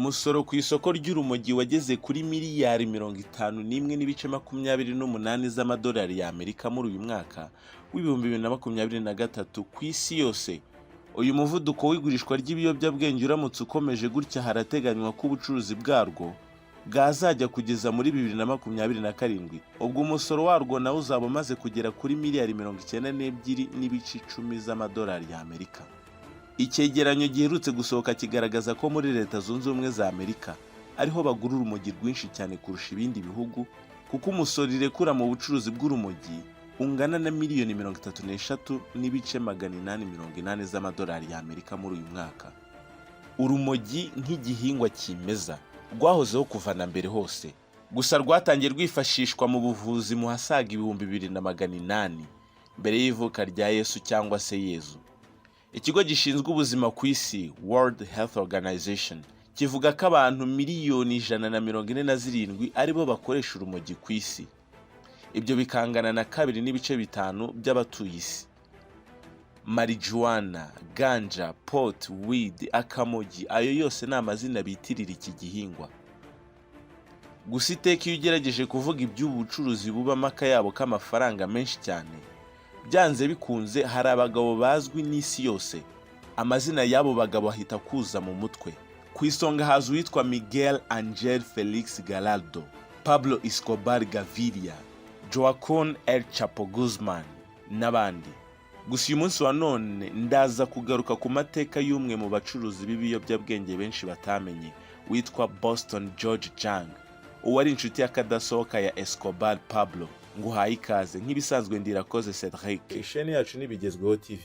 Umusoro ku isoko ry'urumogi wageze kuri miliyari 51.28 z'amadolari y'Amerika muri uyu mwaka w'ibihumbi 2023 ku isi yose. Uyu muvuduko w'igurishwa ry'ibiyobyabwenge uramutse ukomeje gutya, harateganywa ko ubucuruzi bwarwo bwazajya kugeza muri 2027, ubwo umusoro warwo nawo uzaba umaze kugera kuri miliyari 92.10 z'amadolari y'Amerika. Icyegeranyo giherutse gusohoka kigaragaza ko muri Leta Zunze Ubumwe za Amerika ariho bagura urumogi rwinshi cyane kurusha ibindi bihugu, kuko umusoro irekura mu bucuruzi bw'urumogi ungana na miliyoni 33.880 z'amadolari y'Amerika muri uyu mwaka. Urumogi nk'igihingwa kimeza rwahozeho kuva na mbere hose, gusa rwatangiye rwifashishwa mu buvuzi mu hasaga 2800 mbere y'ivuka rya Yesu cyangwa se Yezu. Ikigo gishinzwe ubuzima ku isi World Health Organization kivuga ko abantu miliyoni 147 aribo bakoresha urumogi ku isi. Ibyo bikangana na 2.5 by'abatuye isi. Marijuana, ganja, pot, weed, akamogi, ayo yose ni amazina bitirira iki gihingwa. Gusa iteka iyo ugerageje kuvuga iby'ubu bucuruzi bubamo akayabo k'amafaranga menshi cyane, byanze bikunze hari abagabo bazwi n'isi yose. Amazina y'abo bagabo ahita kuza mu mutwe. Ku isonga haza uwitwa Miguel Angel Felix Gallardo, Pablo Escobar Gaviria, Joaquin El Chapo Guzman n'abandi. Gusa uyu munsi wa none ndaza kugaruka ku mateka y'umwe mu bacuruzi b'ibiyobyabwenge benshi batamenye, witwa Boston George Jung, uwari inshuti y'akadasohoka ya Escobar Pablo. Nguhaye ikaze nk'ibisanzwe ndirakoze Cedric. Isheni yacu n'ibigezweho TV.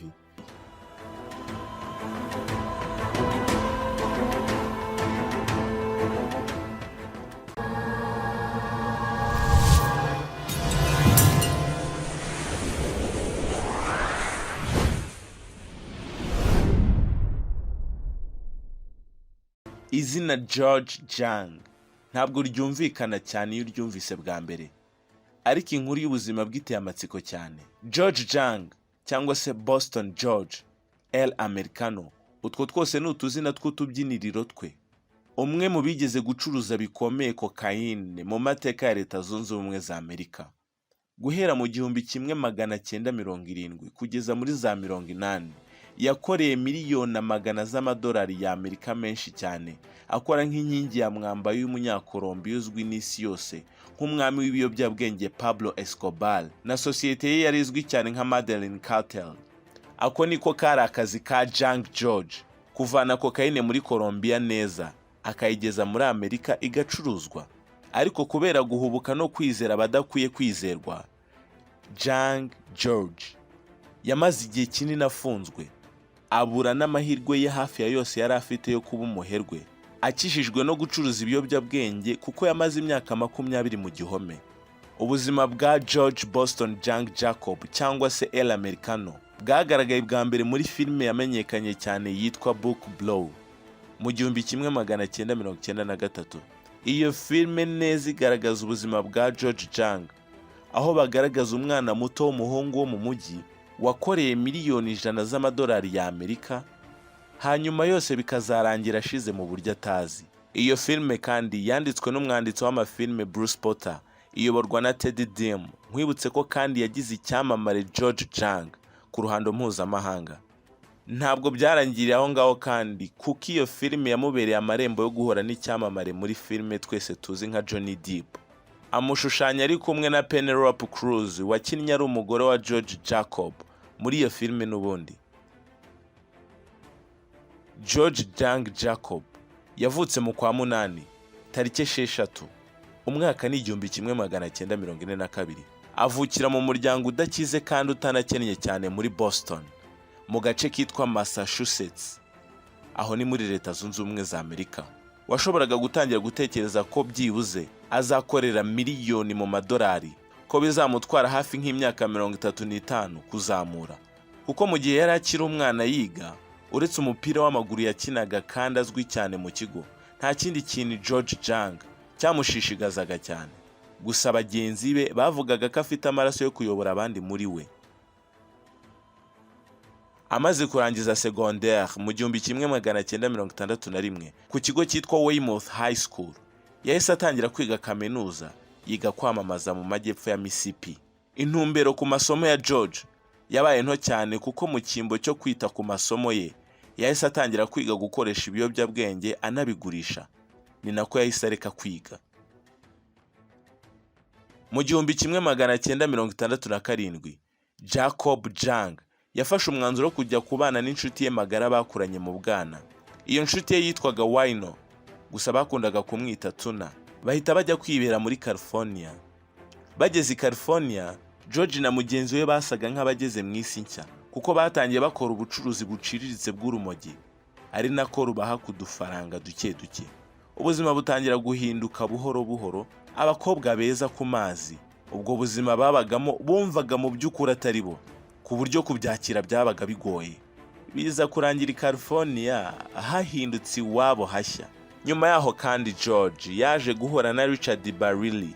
Izina George Jung ntabwo ryumvikana cyane iyo uryumvise bwa mbere, ariko inkuru y'ubuzima bwiteye amatsiko cyane. George Jung cyangwa se Boston George El Americano, utwo twose ni utuzina tw'utubyiniriro twe. Umwe mu bigeze gucuruza bikomeye Kokayine mu mateka ya Leta Zunze Ubumwe za Amerika. Guhera mu 1970 kugeza muri za 80, yakoreye miliyoni amagana z'amadolari y'Amerika menshi cyane, akora nk'inkingi ya mwamba y'umunyakolombiya uzwi n'isi yose nk'umwami w'ibiyobyabwenge Pablo Escobar, na sosiyete ye yari izwi cyane nka Madeline Cartel. Ako niko kari akazi ka Jung George, kuvana kokayine muri Colombia neza akayigeza muri Amerika igacuruzwa. Ariko kubera guhubuka no kwizera abadakwiye kwizerwa, Jung George yamaze igihe kinini afunzwe, abura n'amahirwe ye hafi ya yose yari afite yo kuba umuherwe, akishijwe no gucuruza ibiyobyabwenge kuko yamaze imyaka 20 mu gihome. Ubuzima bwa George Boston Jung Jacob cyangwa se El Americano bwagaragaye bwa mbere muri filime yamenyekanye cyane yitwa Book Blow mu 1993. Iyo filime neza igaragaza ubuzima bwa George Jung, aho bagaragaza umwana muto w'umuhungu wo mu mujyi wakoreye miliyoni 100 z'amadolari y'Amerika, hanyuma yose bikazarangira ashize mu buryo atazi. Iyo filime kandi yanditswe n'umwanditsi w'amafilime Bruce Potter, iyoborwa na Teddy Dim. Nkwibutse ko kandi yagize icyamamare George Jung ku ruhando mpuzamahanga. Ntabwo byarangiriye aho ngaho kandi, kuko iyo filime yamubereye amarembo yo guhora n'icyamamare muri filime twese tuzi nka Johnny Depp. Amushushanya ari kumwe na Penelope Cruz wakinnye ari umugore wa George Jacob muri iyo filime n'ubundi. George Jung Jacob yavutse mu kwa munani tariki 6 umwaka ni 1942. Avukira mu muryango udakize kandi utanakennye cyane muri Boston, mu gace kitwa Massachusetts, aho ni muri Leta Zunze Ubumwe za Amerika. Washoboraga gutangira gutekereza ko byibuze azakorera miliyoni mu madolari, ko bizamutwara hafi nk'imyaka 35 kuzamura, kuko mu gihe yari akiri umwana yiga, uretse umupira w'amaguru yakinaga kandi azwi cyane mu kigo, nta kindi kintu George Jung cyamushishigazaga cyane. Gusa bagenzi be bavugaga ko afite amaraso yo kuyobora abandi muri we. Amaze kurangiza secondaire mu 1961 ku kigo cyitwa Weymouth High School, yahise atangira kwiga kaminuza, yiga kwamamaza mu majyepfo ya Mississippi. Intumbero ku masomo ya George yabaye nto cyane kuko mu cyimbo cyo kwita ku masomo ye yahise atangira kwiga gukoresha ibiyobyabwenge anabigurisha. Ni nako yahise areka kwiga. Mu 1967 Jacob Jung yafashe umwanzuro wo kujya kubana n'inshuti ye magara bakuranye mu bwana. Iyo nshuti ye yitwaga Wino, gusa bakundaga kumwita Tuna. Bahita bajya kwibera muri California. Bageze i California, George na mugenzi we basaga nk'abageze mu isi nshya kuko batangiye bakora ubucuruzi buciriritse bw'urumogi, ari nako rubaha kudufaranga duke duke. Ubuzima butangira guhinduka buhoro buhoro, abakobwa beza ku mazi. Ubwo buzima babagamo bumvaga mu by'ukuri atari bo, ku buryo kubyakira byabaga bigoye. Biza kurangira i California hahindutse iwabo hashya. Nyuma yaho kandi George yaje guhura na Richard Bariley,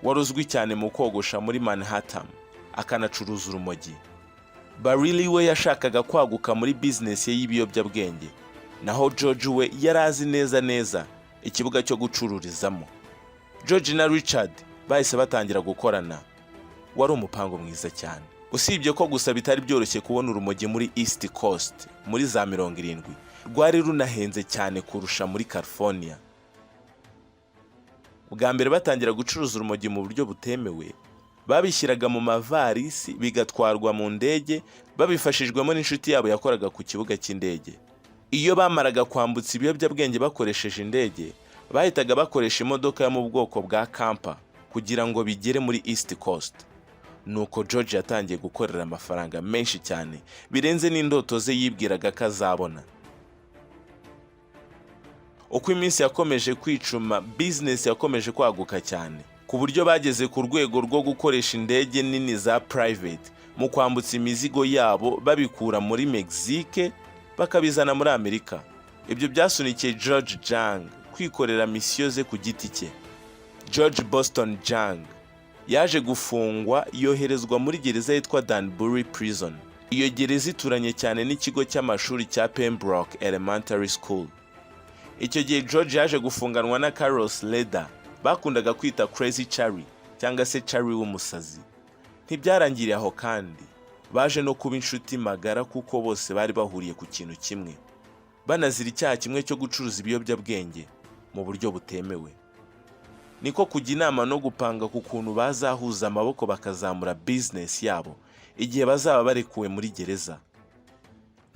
wari uzwi cyane mu kogosha muri Manhattan, akanacuruza urumogi. Bariley we yashakaga kwaguka muri business ye y'ibiyobyabwenge, naho George we yari azi neza ikibuga cyo gucururizamo. George na Richard bahise batangira gukorana. Wari umupango mwiza cyane. Usibye ko gusa bitari byoroshye kubona urumogi muri East Coast muri za 70, rwari runahenze cyane kurusha muri California. Ubwa mbere batangira gucuruza urumogi mu buryo butemewe, babishyiraga mu mavarisi bigatwarwa mu ndege babifashijwemo n'inshuti yabo yakoraga ku kibuga cy'indege. Iyo bamaraga kwambutsa ibiyobyabwenge bakoresheje indege, bahitaga bakoresha imodoka yo mu bwoko bwa camper kugira ngo bigere muri East Coast. Nuko George yatangiye gukorera amafaranga menshi cyane birenze n'indoto ze yibwiraga ko azabona. Uko iminsi yakomeje kwicuma, business yakomeje kwaguka cyane ku buryo bageze ku rwego rwo gukoresha indege nini za private mu kwambutsa imizigo yabo babikura muri Mexique bakabizana muri Amerika. Ibyo byasunikiye George Jung kwikorera misiyo ze ku giti cye. George Boston Jung yaje gufungwa, yoherezwa muri gereza yitwa Danbury Prison. Iyo gereza ituranye cyane n'ikigo cy'amashuri cya Pembroke Elementary School. Icyo gihe George yaje gufunganwa na Carlos Leder, bakundaga kwita Crazy Charlie cyangwa se Charlie w'umusazi. Ntibyarangiriye aho kandi, baje no kuba inshuti magara kuko bose bari bahuriye ku kintu kimwe, banazira icyaha kimwe cyo gucuruza ibiyobyabwenge mu buryo butemewe. Niko kujya inama no gupanga ku kuntu bazahuza amaboko bakazamura business yabo igihe bazaba barekuwe muri gereza.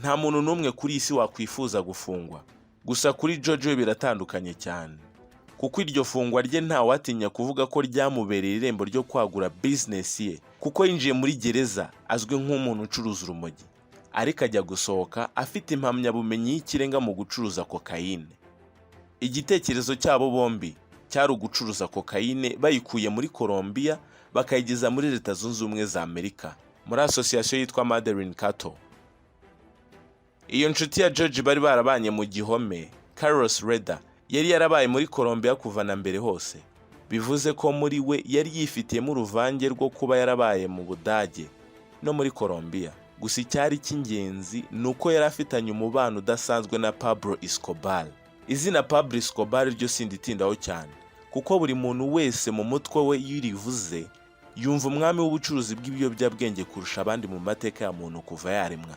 Nta muntu n'umwe kuri isi wakwifuza gufungwa, gusa kuri George we biratandukanye cyane kuko iryo fungwa rye nta watinya kuvuga ko ryamubereye irembo ryo kwagura business ye, kuko yinjiye muri gereza azwi nk'umuntu ucuruza urumogi, ariko ajya gusohoka afite impamyabumenyi y'ikirenga mu gucuruza kokayine. Igitekerezo cyabo bombi cyari ugucuruza kokayine bayikuye muri Colombia bakayigeza muri Leta Zunze Ubumwe za Amerika muri association yitwa Madeline Cattle. Iyo nshuti ya George bari barabanye mu gihome, Carlos Leder, yari yarabaye muri Colombia kuva na mbere hose. Bivuze ko muri we yari yifitiyemo uruvange rwo kuba yarabaye mu Budage no muri Colombia. Gusa icyari cy'ingenzi nuko yari afitanye umubano udasanzwe na Pablo Escobar. Izina Pablo Escobar ryo sinditindaho cyane kuko buri muntu wese mu mutwe we yirivuze yumva umwami w'ubucuruzi bw'ibiyobyabwenge kurusha abandi mu mateka ya muntu kuva yaremwa.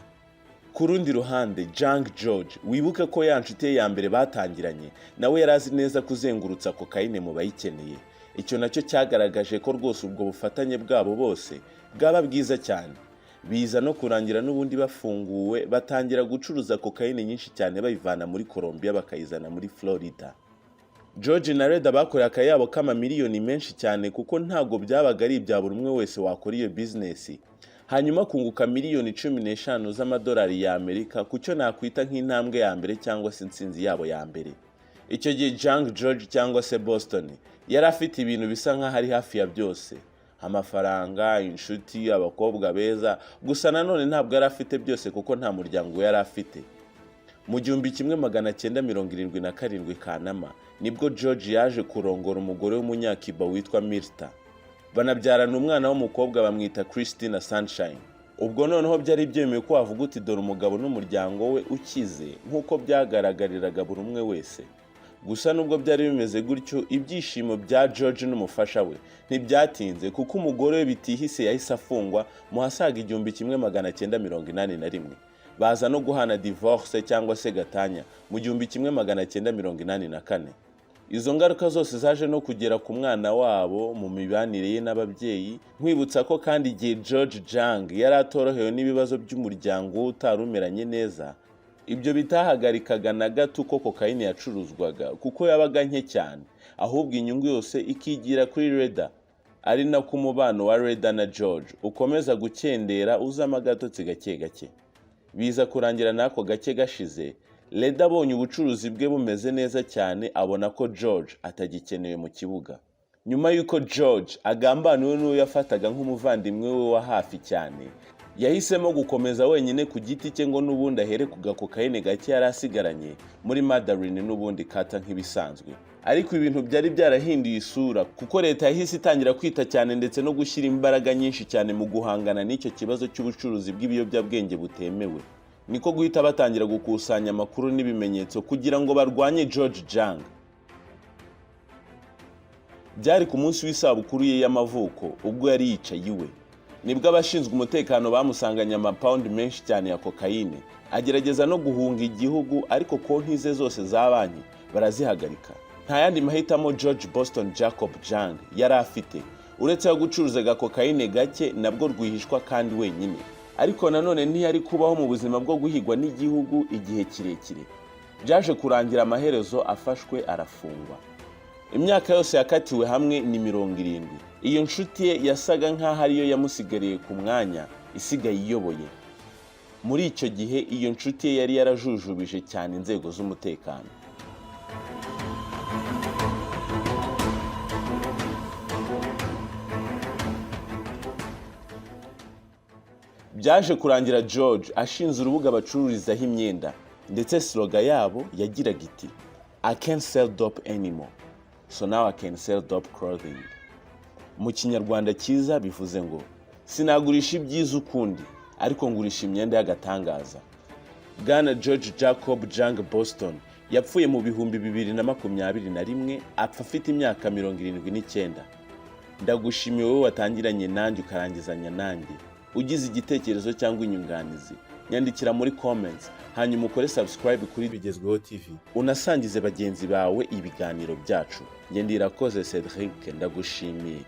Ku rundi ruhande, Jung George, wibuke ko ya nshuti ye ya mbere batangiranye nawe yari azi neza kuzengurutsa kokayine mu bayikeneye. Icyo nacyo cyagaragaje ko rwose ubwo bufatanye bwabo bose bwaba bwiza cyane. Biza no kurangira n'ubundi bafunguwe, batangira gucuruza kokayine nyinshi cyane bayivana muri Colombia bakayizana muri Florida. George na Leder bakoreye akayabo k'amamiliyoni menshi cyane kuko ntago byabaga ari ibya buri umwe wese wakora iyo business, hanyuma kunguka miliyoni 15 z'amadolari ya Amerika kucyo nakwita nk'intambwe ya mbere cyangwa se insinzi yabo ya mbere. Icyo gihe Jung George cyangwa se Boston yari afite ibintu bisa nkaho ari hafi ya byose: amafaranga, inshuti, abakobwa beza, gusa nanone ntabwo yari afite byose kuko nta muryango yari afite. Mu 1977 Kanama nibwo George yaje kurongora umugore w'umunyakiba witwa Mirta. Banabyarana umwana w'umukobwa bamwita Christina Sunshine. ubwo noneho byari byemewe ko wavuga uti dore umugabo n'umuryango we ukize nk'uko byagaragariraga buri umwe wese. Gusa nubwo byari bimeze gutyo, ibyishimo bya George n'umufasha we ntibyatinze, kuko umugore we bitihise yahise afungwa mu hasaga 1981. Baza no guhana divorce cyangwa se gatanya mu 1984. Izo ngaruka zose zaje no kugera ku mwana wabo mu mibanire ye n'ababyeyi. Nkwibutsa ko kandi igihe George Jung yari atorohewe n'ibibazo by'umuryango utarumeranye neza, ibyo bitahagarikaga na gato uko kokayine yacuruzwaga, kuko yabaga nke cyane, ahubwo inyungu yose ikigira kuri Reda, ari nako umubano wa Reda na George ukomeza gukendera uzama agatotsi gake gake. Biza kurangira n'ako gake gashize, Reda abonye ubucuruzi bwe bumeze neza cyane, abona ko George atagikenewe mu kibuga. Nyuma y'uko George agambaniwe n'uwo yafataga nk'umuvandimwe we wa hafi cyane, yahisemo gukomeza wenyine ku giti cye ngo n'ubundi ahere ku gakokayine gake yari asigaranye muri Mandarin n'ubundi kata nk'ibisanzwe. Ariko ibintu byari byarahinduye isura, kuko leta yahise itangira kwita cyane ndetse no gushyira imbaraga nyinshi cyane mu guhangana n'icyo kibazo cy'ubucuruzi bw'ibiyobyabwenge butemewe. Niko guhita batangira gukusanya amakuru n'ibimenyetso kugira ngo barwanye George Jung. Byari ku munsi w'isabukuru ye y'amavuko, ubwo yari yicaye iwe, nibwo abashinzwe umutekano bamusanganye amapawundi menshi cyane ya kokayine. Agerageza no guhunga igihugu, ariko konti ze zose za banki barazihagarika. Nta yandi mahitamo George Boston Jacob Jung yari afite uretse yo gucuruza kokayine gake, nabwo rwihishwa kandi wenyine. Ariko nanone ntiyari kubaho mu buzima bwo guhigwa n'igihugu igihe kirekire. Byaje kurangira amaherezo afashwe arafungwa. Imyaka yose yakatiwe hamwe ni 70. Iyo nshuti ye yasaga nk'aho ariyo yamusigariye ku mwanya isigaye iyoboye. Muri icyo gihe iyo nshuti ye yari yarajujubije cyane inzego z'umutekano. Byaje kurangira George ashinze urubuga bacururizaho imyenda, ndetse slogan yabo yagiraga iti I can't sell dope anymore, so now I can sell dope clothing. Mu Kinyarwanda cyiza bivuze ngo sinagurisha ibyiza ukundi, ariko ngurisha imyenda y'agatangaza. Bwana George Jacob Jung Boston yapfuye mu 2021, apfa afite imyaka 79. Ndagushimiye wowe watangiranye nanjye ukarangizanya nanjye. Ugize igitekerezo cyangwa inyunganizi, nyandikira muri comments, hanyuma ukore subscribe kuri Bigezweho TV, unasangize bagenzi bawe ibiganiro byacu. Ngendirakoze Cedric, ndagushimiye.